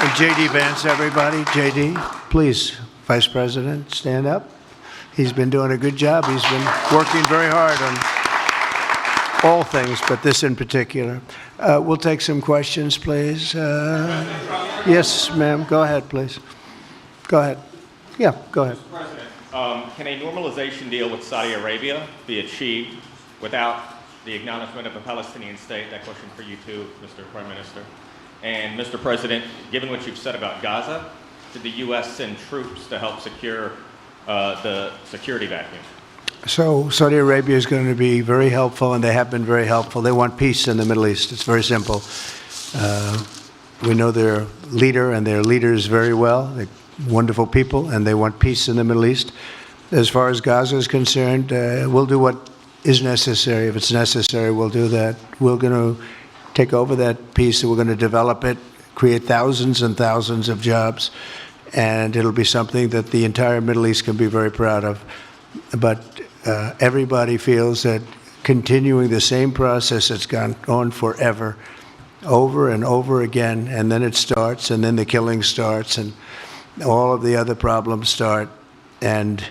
And J.D. Vance, everybody. J.D., please, Vice President, stand up. He's been doing a good job. He's been working very hard on all things, but this in particular. We'll take some questions, please. Yes, ma'am. Go ahead, please. Go ahead. Yeah, go ahead. Mr. President, can a normalization deal with Saudi Arabia be achieved without the acknowledgement of a Palestinian state? That question for you too, Mr. Prime Minister. And Mr. President, given what you've said about Gaza, did the U.S. send troops to help secure the security vacuum? So Saudi Arabia is going to be very helpful, and they have been very helpful. They want peace in the Middle East. It's very simple. We know their leader and their leaders very well. They're wonderful people, and they want peace in the Middle East. As far as Gaza is concerned, we'll do what is necessary. If it's necessary, we'll do that. We're going to take over that piece, and we're going to develop it, create thousands and thousands of jobs, and it'll be something that the entire Middle East can be very proud of. But everybody feels that continuing the same process that's gone on forever, over and over again, and then it starts, and then the killing starts, and all of the other problems start, and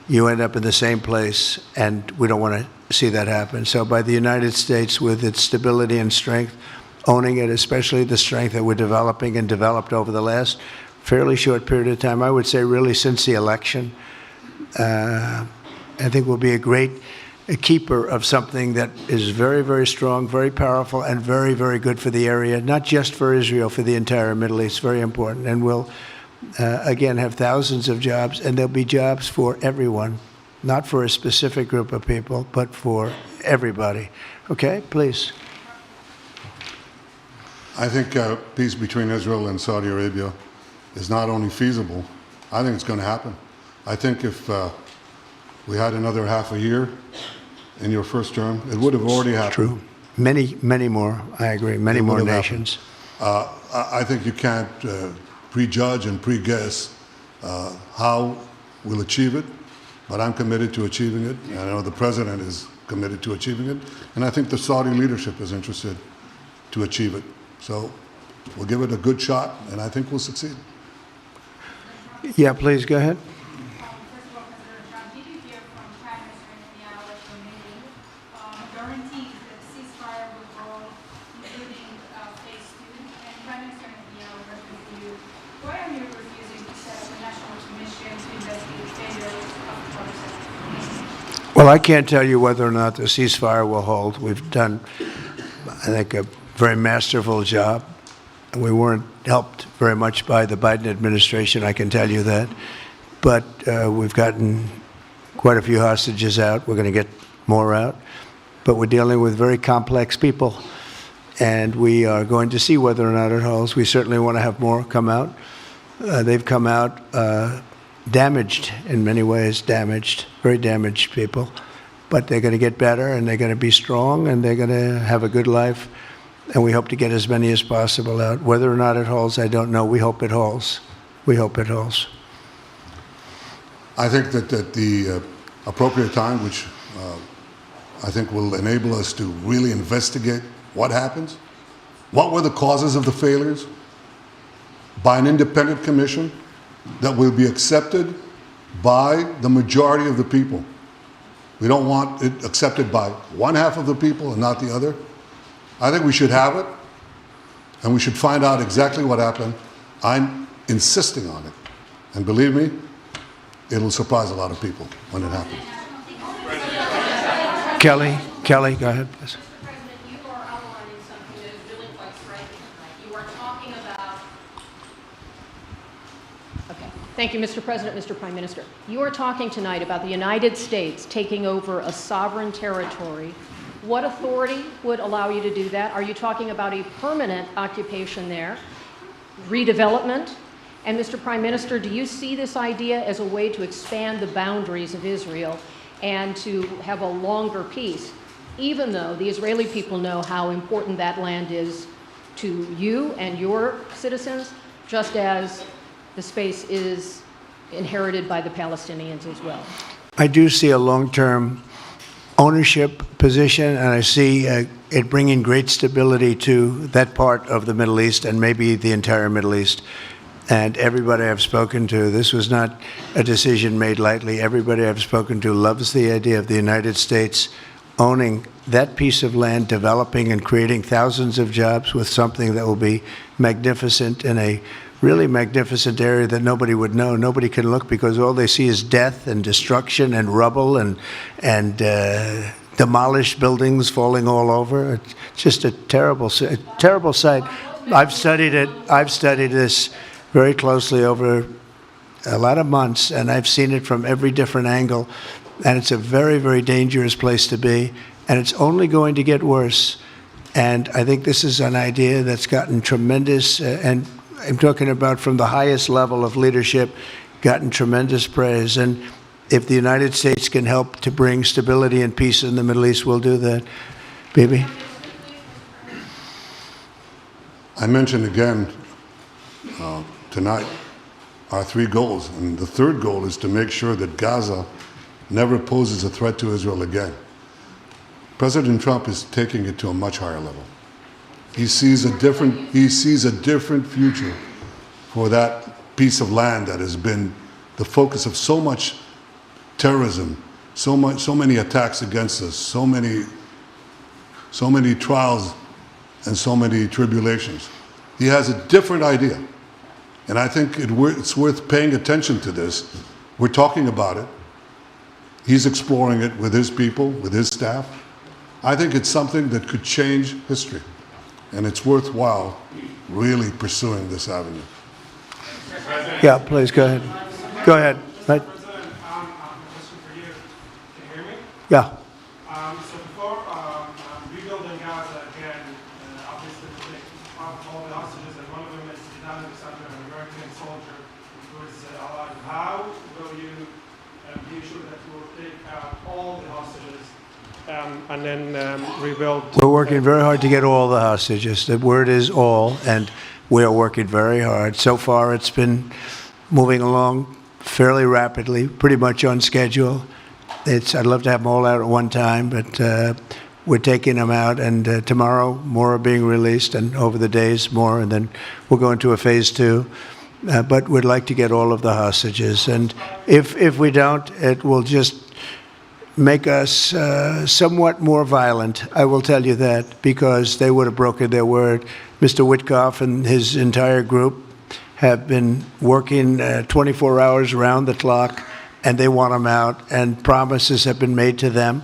you end up in the same place, and we don't want to see that happen. So by the United States, with its stability and strength, owning it, especially the strength that we're developing and developed over the last fairly short period of time, I would say really since the election, I think we'll be a keeper of something that is very, very strong, very powerful, and very, very good for the area, not just for Israel, for the entire Middle East, very important. And we'll, again, have thousands of jobs, and there'll be jobs for everyone, not for a specific group of people, but for everybody. Okay, please. I think peace between Israel and Saudi Arabia is not only feasible, I think it's going to happen. I think if we had another half a year in your first term, it would have already happened. True. Many, many more, I agree, many more nations. I think you can't prejudge and pre-guess how we'll achieve it, but I'm committed to achieving it, and I know the President is committed to achieving it, and I think the Saudi leadership is interested to achieve it. So we'll give it a good shot, and I think we'll succeed. Yeah, please, go ahead. First of all, President Trump, did you hear from Prime Minister Netanyahu at your meeting guarantees that the ceasefire will hold, including phase 2? And Prime Minister Netanyahu referred to you. Why are you refusing to set up a national commission to investigate failures of the process? Well, I can't tell you whether or not the ceasefire will hold. We've done, I think, a very masterful job. We weren't helped very much by the Biden administration, I can tell you that. But we've gotten quite a few hostages out. We're going to get more out. But we're dealing with very complex people. And we are going to see whether or not it holds. We certainly want to have more come out. They've come out damaged in many ways, very damaged people. But they're going to get better, and they're going to be strong, and they're going to have a good life. And we hope to get as many as possible out. Whether or not it holds, I don't know. We hope it holds. We hope it holds. I think that at the appropriate time, which I think will enable us to really investigate what happens, what were the causes of the failures, by an independent commission that will be accepted by the majority of the people. We don't want it accepted by one half of the people and not the other. I think we should have it, and we should find out exactly what happened. I'm insisting on it. And believe me, it'll surprise a lot of people when it happens. Kelly, go ahead, please. Mr. President, you are outlining something that is really quite striking tonight. You are talking about... Okay. Thank you, Mr. President, Mr. Prime Minister. You are talking tonight about the United States taking over a sovereign territory. What authority would allow you to do that? Are you talking about a permanent occupation there, redevelopment? And Mr. Prime Minister, do you see this idea as a way to expand the boundaries of Israel and to have a longer peace, even though the Israeli people know how important that land is to you and your citizens, just as the space is inherited by the Palestinians as well? I do see a long-term ownership position, and I see it bringing great stability to that part of the Middle East and maybe the entire Middle East. And everybody I've spoken to, this was not a decision made lightly. Everybody I've spoken to loves the idea of the United States owning that piece of land, developing and creating thousands of jobs with something that will be magnificent in a really magnificent area that nobody would know. Nobody can look because all they see is death and destruction and rubble and demolished buildings falling all over. It's just a terrible sight. I've studied it. I've studied this very closely over a lot of months, and I've seen it from every different angle. And it's a very, very dangerous place to be, and it's only going to get worse. And I think this is an idea that's gotten tremendous, and I'm talking about from the highest level of leadership, gotten tremendous praise. And if the United States can help to bring stability and peace in the Middle East, we'll do that. Bibi? I mentioned again tonight our 3 goals, and the third goal is to make sure that Gaza never poses a threat to Israel again. President Trump is taking it to a much higher level. He sees a different future for that piece of land that has been the focus of so much terrorism, so many attacks against us, so many trials and so many tribulations. He has a different idea, and I think it's worth paying attention to this. We're talking about it. He's exploring it with his people, with his staff. I think it's something that could change history, and it's worthwhile really pursuing this avenue. Yeah, please, go ahead. Go ahead. Right. President, question for you. Can you hear me? Yeah. So before rebuilding Gaza again, obviously we take all the hostages, and one of them is an American soldier who is alive. How will you be sure that you will take out all the hostages and then rebuild? We're working very hard to get all the hostages. The word is all, and we are working very hard. So far, it's been moving along fairly rapidly, pretty much on schedule. I'd love to have them all out at one time, but we're taking them out, and tomorrow more are being released, and over the days more, and then we'll go into a phase 2. But we'd like to get all of the hostages, and if we don't, it will just make us somewhat more violent. I will tell you that, because they would have broken their word. Mr. Witkoff and his entire group have been working 24 hours around the clock, and they want them out, and promises have been made to them,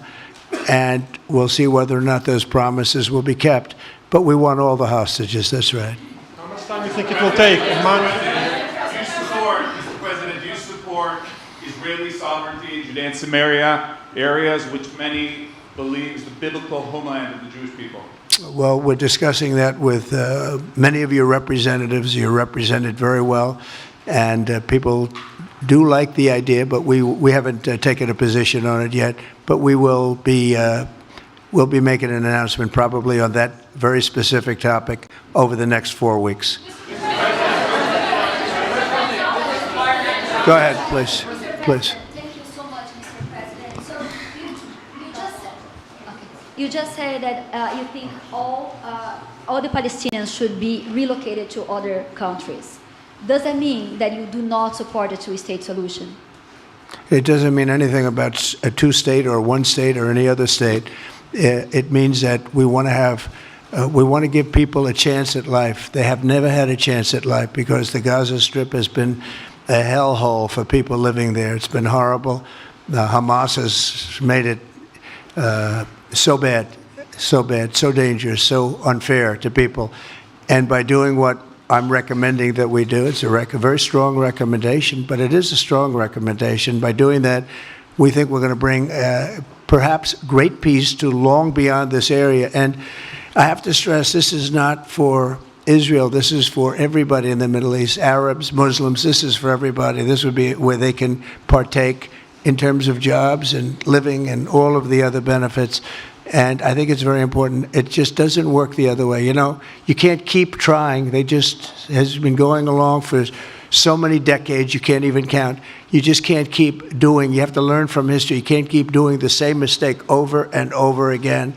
and we'll see whether or not those promises will be kept. But we want all the hostages, that's right. How much time do you think it will take? A month? Do you support, Mr. President, do you support Israeli sovereignty in Judea and Samaria, areas which many believe is the biblical homeland of the Jewish people? Well, we're discussing that with many of your representatives. You're represented very well, and people do like the idea, but we haven't taken a position on it yet. But we will be we'll be making an announcement probably on that very specific topic over the next 4 weeks. Go ahead, please. Please. Thank you so much, Mr. President. So you just said that you think all the Palestinians should be relocated to other countries. Does that mean that you do not support a two-state solution? It doesn't mean anything about a two-state or one state or any other state. It means that we want to give people a chance at life. They have never had a chance at life because the Gaza Strip has been a hellhole for people living there. It's been horrible. Hamas has made it so bad, so dangerous, so unfair to people. And by doing what I'm recommending that we do, it's a very strong recommendation, but it is a strong recommendation. By doing that, we think we're going to bring perhaps great peace to long beyond this area. And I have to stress, this is not for Israel. This is for everybody in the Middle East, Arabs, Muslims. This is for everybody. This would be where they can partake in terms of jobs and living and all of the other benefits. And I think it's very important. It just doesn't work the other way. You know, you can't keep trying. They just has been going along for so many decades, you can't even count. You just can't keep doing. You have to learn from history. You can't keep doing the same mistake over and over again.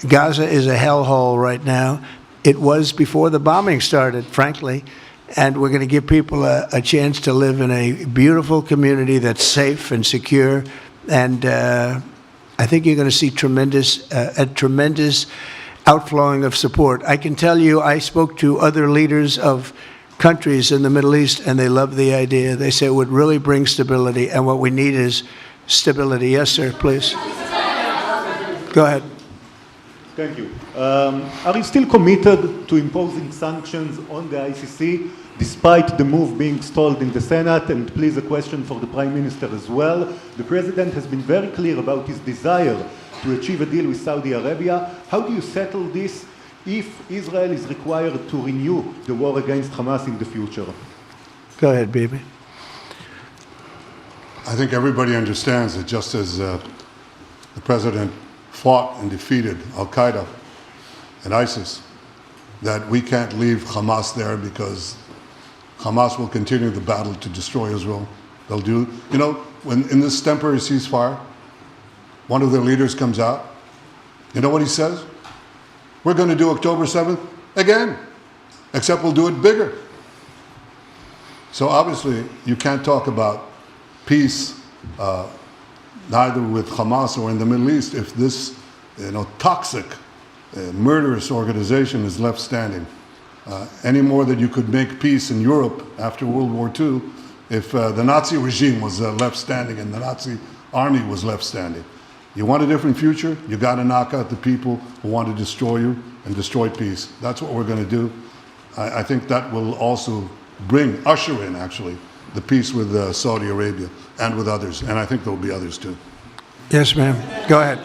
Gaza is a hellhole right now. It was before the bombing started, frankly, and we're going to give people a chance to live in a beautiful community that's safe and secure, and I think you're going to see a tremendous outflowing of support. I can tell you, I spoke to other leaders of countries in the Middle East, and they love the idea. They say it would really bring stability, and what we need is stability. Yes, sir, please. Go ahead. Thank you. Are you still committed to imposing sanctions on the ICC, despite the move being stalled in the Senate? And please, a question for the Prime Minister as well. The President has been very clear about his desire to achieve a deal with Saudi Arabia. How do you settle this if Israel is required to renew the war against Hamas in the future? Go ahead, Bibi. I think everybody understands that just as the President fought and defeated Al-Qaeda and ISIS, that we can't leave Hamas there because Hamas will continue the battle to destroy Israel. They'll do, you know, when in this temporary ceasefire, one of their leaders comes out, you know what he says? We're going to do October 7th again, except we'll do it bigger. So obviously, you can't talk about peace neither with Hamas or in the Middle East if this, toxic, murderous organization is left standing. Any more than you could make peace in Europe after World War II if the Nazi regime was left standing and the Nazi army was left standing. You want a different future? You got to knock out the people who want to destroy you and destroy peace. That's what we're going to do. I think that will also usher in, actually, the peace with Saudi Arabia and with others. And I think there will be others too. Yes, ma'am. Go ahead.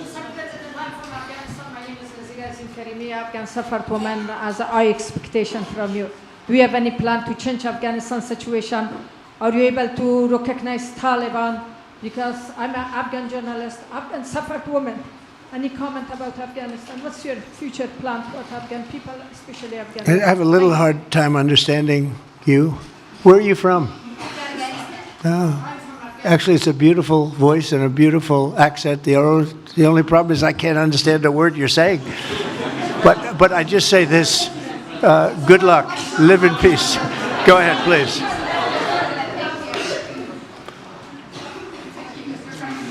Afghan suffered women as a high expectation from you. Do you have any plan to change Afghanistan situation? Are you able to recognize Taliban? Because I'm an Afghan journalist, Afghan suffered women. Any comment about Afghanistan? What's your future plan for Afghan people, especially Afghanistan? I have a little hard time understanding you. Where are you from? Oh. Actually, it's a beautiful voice and a beautiful accent. The only problem is I can't understand a word you're saying. But I just say this, good luck, live in peace. Go ahead, please.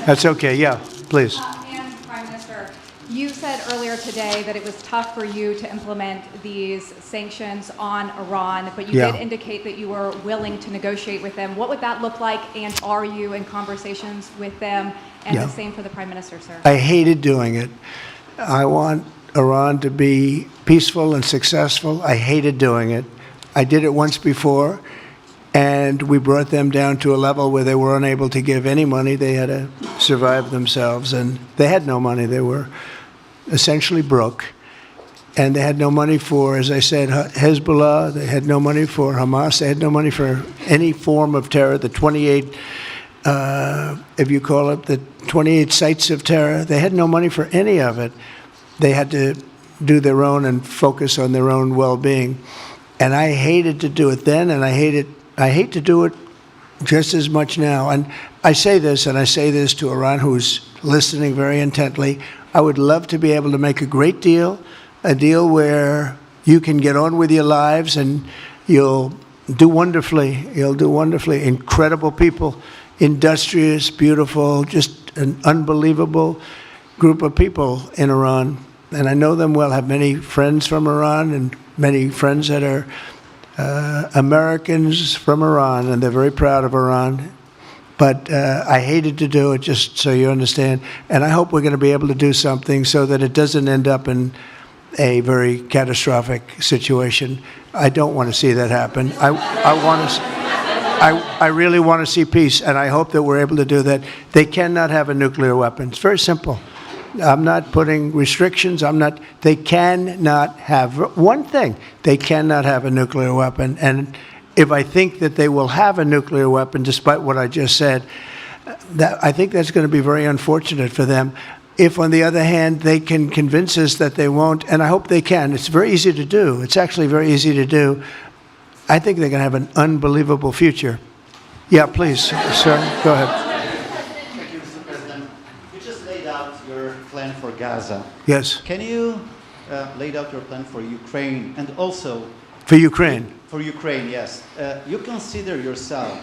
That's okay, yeah, please. And Prime Minister, you said earlier today that it was tough for you to implement these sanctions on Iran, but you did indicate that you were willing to negotiate with them. What would that look like, and are you in conversations with them? And the same for the Prime Minister, sir. I hated doing it. I want Iran to be peaceful and successful. I hated doing it. I did it once before, and we brought them down to a level where they were unable to give any money. They had to survive themselves, and they had no money. They were essentially broke, and they had no money for, as I said, Hezbollah. They had no money for Hamas. They had no money for any form of terror. The 28, if you call it, the 28 sites of terror, they had no money for any of it. They had to do their own and focus on their own well-being. And I hated to do it then, and I hate to do it just as much now. And I say this, and I say this to Iran, who's listening very intently. I would love to be able to make a great deal, a deal where you can get on with your lives and you'll do wonderfully. You'll do wonderfully. Incredible people, industrious, beautiful, just an unbelievable group of people in Iran. And I know them well, have many friends from Iran and many friends that are Americans from Iran, and they're very proud of Iran. But I hated to do it, just so you understand. And I hope we're going to be able to do something so that it doesn't end up in a very catastrophic situation. I don't want to see that happen. I really want to see peace, and I hope that we're able to do that. They cannot have a nuclear weapon. It's very simple. I'm not putting restrictions. They cannot have, one thing, they cannot have a nuclear weapon. And if I think that they will have a nuclear weapon, despite what I just said, I think that's going to be very unfortunate for them. If, on the other hand, they can convince us that they won't, and I hope they can. It's very easy to do. It's actually very easy to do. I think they're going to have an unbelievable future. Yeah, please, sir, go ahead. Thank you, Mr. President. You just laid out your plan for Gaza. Yes, Can you lay out your plan for Ukraine and also for Ukraine. for Ukraine? Yes, you consider yourself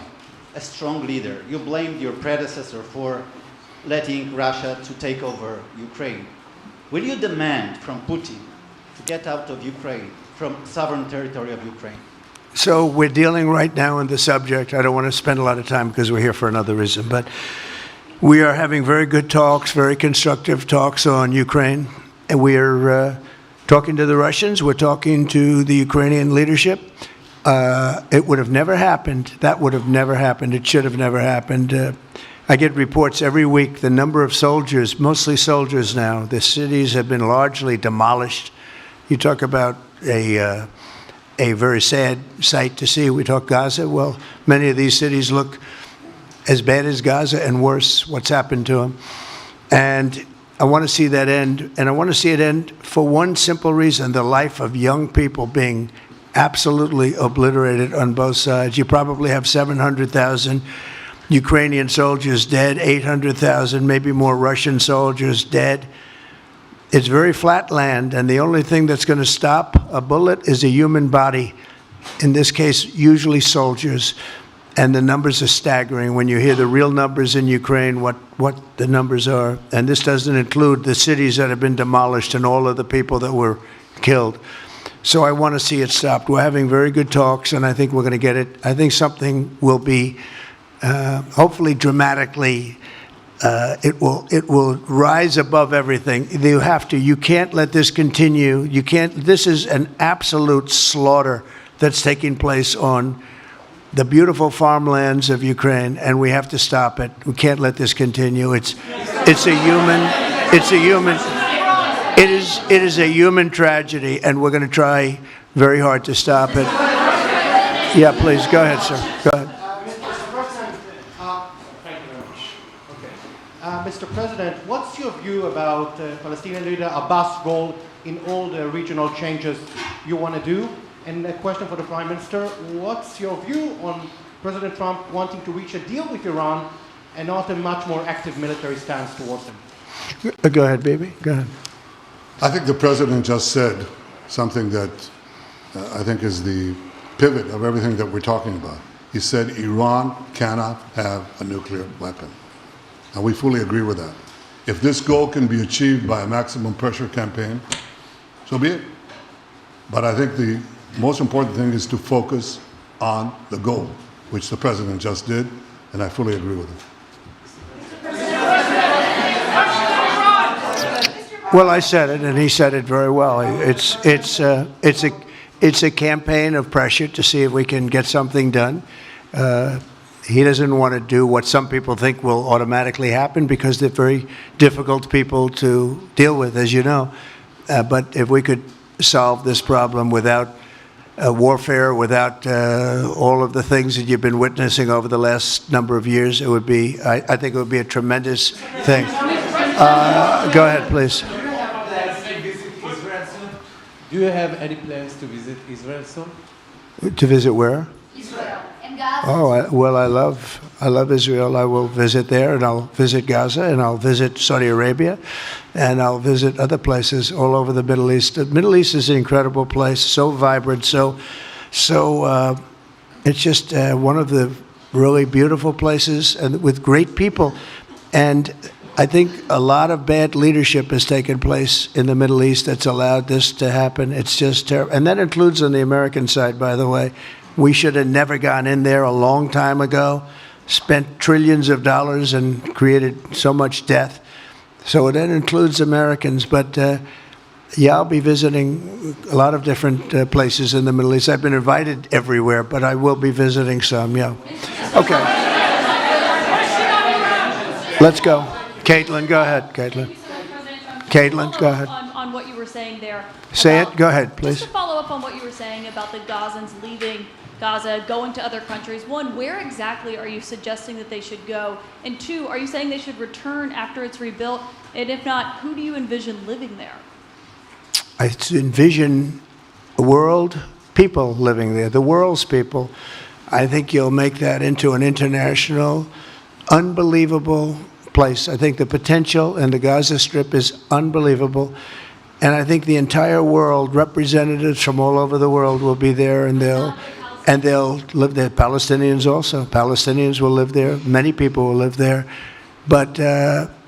a strong leader. You blamed your predecessor for letting Russia to take over Ukraine. Will you demand from Putin to get out of Ukraine, from sovereign territory of Ukraine? So we're dealing right now in the subject. I don't want to spend a lot of time because we're here for another reason, but we are having very good talks, very constructive talks on Ukraine. And we are talking to the Russians. We're talking to the Ukrainian leadership. It would have never happened. That would have never happened. It should have never happened. I get reports every week, the number of soldiers, mostly soldiers now, the cities have been largely demolished. You talk about a very sad sight to see. We talk Gaza. Well, many of these cities look as bad as Gaza and worse, what's happened to them. And I want to see that end. And I want to see it end for one simple reason, the life of young people being absolutely obliterated on both sides. You probably have 700,000 Ukrainian soldiers dead, 800,000, maybe more Russian soldiers dead. It's very flat land, and the only thing that's going to stop a bullet is a human body. In this case, usually soldiers. And the numbers are staggering when you hear the real numbers in Ukraine, what the numbers are. And this doesn't include the cities that have been demolished and all of the people that were killed. So I want to see it stopped. We're having very good talks, and I think we're going to get it. I think something will be hopefully dramatically, it will rise above everything. You can't let this continue. This is an absolute slaughter that's taking place on the beautiful farmlands of Ukraine, and we have to stop it. We can't let this continue. It is a human tragedy, and we're going to try very hard to stop it. Yeah, please, go ahead, sir. Go ahead. Mr. President, what's your view about Palestinian leader Abbas' role in all the regional changes you want to do? And a question for the Prime Minister, what's your view on President Trump wanting to reach a deal with Iran and not a much more active military stance towards him? Go ahead, baby. Go ahead. I think the president just said something that I think is the pivot of everything that we're talking about. He said Iran cannot have a nuclear weapon. And we fully agree with that. If this goal can be achieved by a maximum pressure campaign, so be it. But I think the most important thing is to focus on the goal, which the president just did, and I fully agree with him. Well, I said it, and he said it very well. It's a campaign of pressure to see if we can get something done. He doesn't want to do what some people think will automatically happen because they're very difficult people to deal with, as you know. But if we could solve this problem without warfare, without all of the things that you've been witnessing over the last number of years, it would be, I think it would be a tremendous thing. Go ahead, please. Do you have any plans to visit Israel soon? To visit where? Israel and Gaza. Oh, I love Israel. I will visit there, and I'll visit Gaza, and I'll visit Saudi Arabia, and I'll visit other places all over the Middle East. The Middle East is an incredible place, so vibrant, so it's just one of the really beautiful places, and with great people. And I think a lot of bad leadership has taken place in the Middle East that's allowed this to happen. It's just terrible. And that includes on the American side, by the way. We should have never gone in there a long time ago, spent trillions of dollars and created so much death. So that includes Americans. But yeah, I'll be visiting a lot of different places in the Middle East. I've been invited everywhere, but I will be visiting some, yeah. Okay. Let's go. Caitlin, go ahead, Caitlin. Caitlin, go ahead. On what you were saying there. Say it. Go ahead, please. Just to follow up on what you were saying about the Gazans leaving Gaza, going to other countries. One, where exactly are you suggesting that they should go? And two, are you saying they should return after it's rebuilt? And if not, who do you envision living there? I envision a world, people living there, the world's people. I think you'll make that into an international, unbelievable place. I think the potential in the Gaza Strip is unbelievable. And I think the entire world, representatives from all over the world will be there, and they'll live there. Palestinians also. Palestinians will live there. Many people will live there. But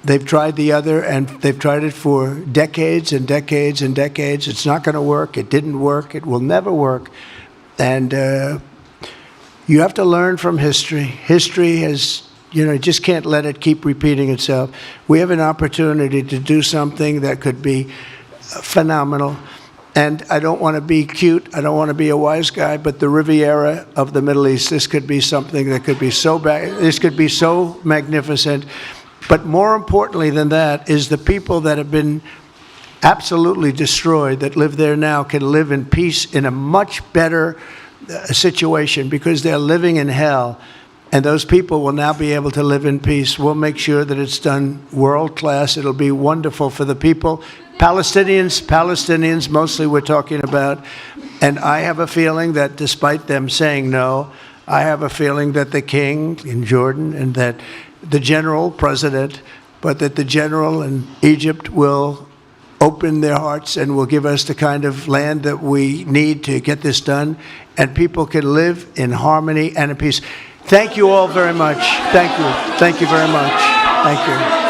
they've tried the other, and they've tried it for decades and decades and decades. It's not going to work. It didn't work. It will never work. And you have to learn from history. History has, you just can't let it keep repeating itself. We have an opportunity to do something that could be phenomenal. And I don't want to be cute. I don't want to be a wise guy, but the Riviera of the Middle East, this could be something that could be so bad. This could be so magnificent. But more importantly than that is the people that have been absolutely destroyed that live there now can live in peace in a much better situation, because they're living in hell. And those people will now be able to live in peace. We'll make sure that it's done world class. It'll be wonderful for the people. Palestinians mostly we're talking about. And I have a feeling that despite them saying no, I have a feeling that the king in Jordan and that the general president, but that the general in Egypt will open their hearts and will give us the kind of land that we need to get this done. And people can live in harmony and in peace. Thank you all very much. Thank you. Thank you very much. Thank you.